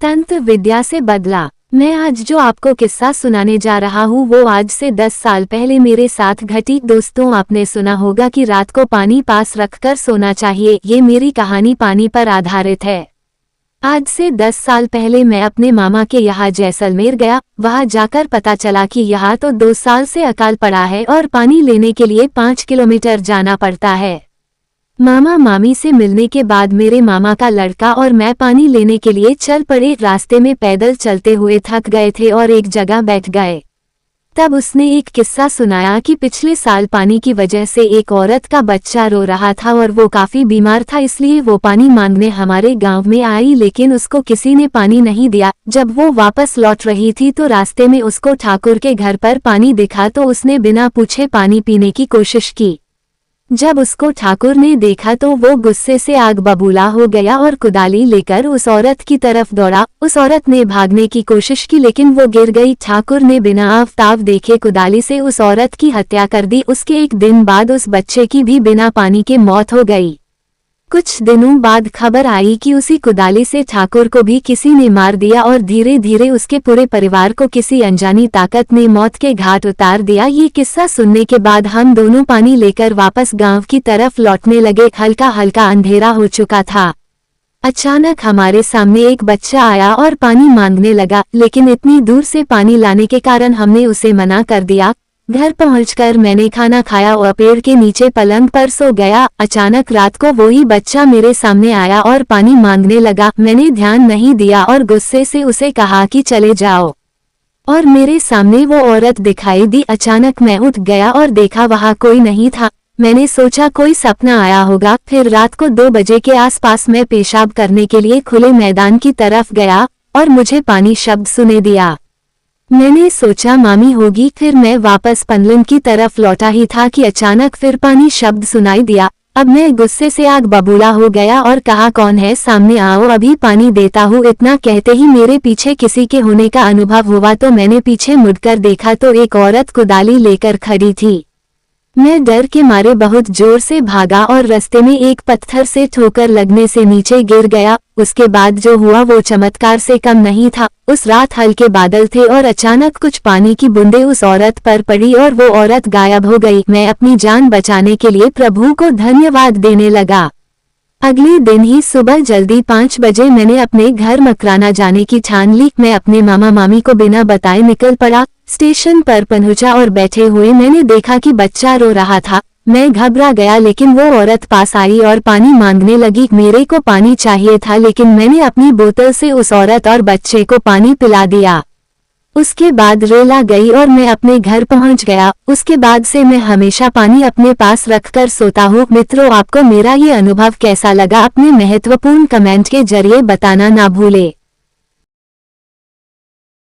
तंत्र विद्या से बदला। मैं आज जो आपको किस्सा सुनाने जा रहा हूँ वो आज से 10 साल पहले मेरे साथ घटी। दोस्तों, आपने सुना होगा कि रात को पानी पास रखकर सोना चाहिए। ये मेरी कहानी पानी पर आधारित है। आज से 10 साल पहले मैं अपने मामा के यहाँ जैसलमेर गया। वहाँ जाकर पता चला कि यहाँ तो 2 साल से अकाल पड़ा है और पानी लेने के लिए 5 किलोमीटर जाना पड़ता है। मामा मामी से मिलने के बाद मेरे मामा का लड़का और मैं पानी लेने के लिए चल पड़े। रास्ते में पैदल चलते हुए थक गए थे और एक जगह बैठ गए। तब उसने एक किस्सा सुनाया कि पिछले साल पानी की वजह से एक औरत का बच्चा रो रहा था और वो काफी बीमार था, इसलिए वो पानी मांगने हमारे गांव में आई, लेकिन उसको किसी ने पानी नहीं दिया। जब वो वापस लौट रही थी तो रास्ते में उसको ठाकुर के घर पर पानी दिखा तो उसने बिना पूछे पानी पीने की कोशिश की। जब उसको ठाकुर ने देखा तो वो गुस्से से आग बबूला हो गया और कुदाली लेकर उस औरत की तरफ दौड़ा। उस औरत ने भागने की कोशिश की लेकिन वो गिर गई। ठाकुर ने बिना आफताब देखे कुदाली से उस औरत की हत्या कर दी। उसके एक दिन बाद उस बच्चे की भी बिना पानी के मौत हो गई। कुछ दिनों बाद खबर आई कि उसी कुदाली से ठाकुर को भी किसी ने मार दिया और धीरे धीरे उसके पूरे परिवार को किसी अनजानी ताकत ने मौत के घाट उतार दिया। ये किस्सा सुनने के बाद हम दोनों पानी लेकर वापस गांव की तरफ लौटने लगे। हल्का हल्का अंधेरा हो चुका था। अचानक हमारे सामने एक बच्चा आया और पानी मांगने लगा, लेकिन इतनी दूर से पानी लाने के कारण हमने उसे मना कर दिया। घर पहुंचकर मैंने खाना खाया और पेड़ के नीचे पलंग पर सो गया। अचानक रात को वही बच्चा मेरे सामने आया और पानी मांगने लगा। मैंने ध्यान नहीं दिया और गुस्से से उसे कहा कि चले जाओ, और मेरे सामने वो औरत दिखाई दी। अचानक मैं उठ गया और देखा वहाँ कोई नहीं था। मैंने सोचा कोई सपना आया होगा। फिर रात को 2 बजे के आसपास मैं पेशाब करने के लिए खुले मैदान की तरफ गया और मुझे पानी शब्द सुने दिया। मैंने सोचा मामी होगी। फिर मैं वापस पनलन की तरफ लौटा ही था कि अचानक फिर पानी शब्द सुनाई दिया। अब मैं गुस्से से आग बबूला हो गया और कहा, कौन है, सामने आओ, अभी पानी देता हूँ। इतना कहते ही मेरे पीछे किसी के होने का अनुभव हुआ तो मैंने पीछे मुड़कर देखा तो एक औरत कुदाली लेकर खड़ी थी। मैं डर के मारे बहुत जोर से भागा और रास्ते में एक पत्थर से ठोकर लगने से नीचे गिर गया। उसके बाद जो हुआ वो चमत्कार से कम नहीं था। उस रात हल्के बादल थे और अचानक कुछ पानी की बूंदें उस औरत पर पड़ी और वो औरत गायब हो गई। मैं अपनी जान बचाने के लिए प्रभु को धन्यवाद देने लगा। अगले दिन ही सुबह जल्दी 5 बजे मैंने अपने घर मकराना जाने की ठान ली। मैं अपने मामा मामी को बिना बताए निकल पड़ा। स्टेशन पर पहुंचा और बैठे हुए मैंने देखा कि बच्चा रो रहा था। मैं घबरा गया लेकिन वो औरत पास आई और पानी मांगने लगी। मेरे को पानी चाहिए था लेकिन मैंने अपनी बोतल से उस औरत और बच्चे को पानी पिला दिया। उसके बाद रेला गई और मैं अपने घर पहुंच गया। उसके बाद से मैं हमेशा पानी अपने पास रखकर सोता हूँ। मित्रों, आपको मेरा ये अनुभव कैसा लगा अपने महत्वपूर्ण कमेंट के जरिए बताना ना भूले।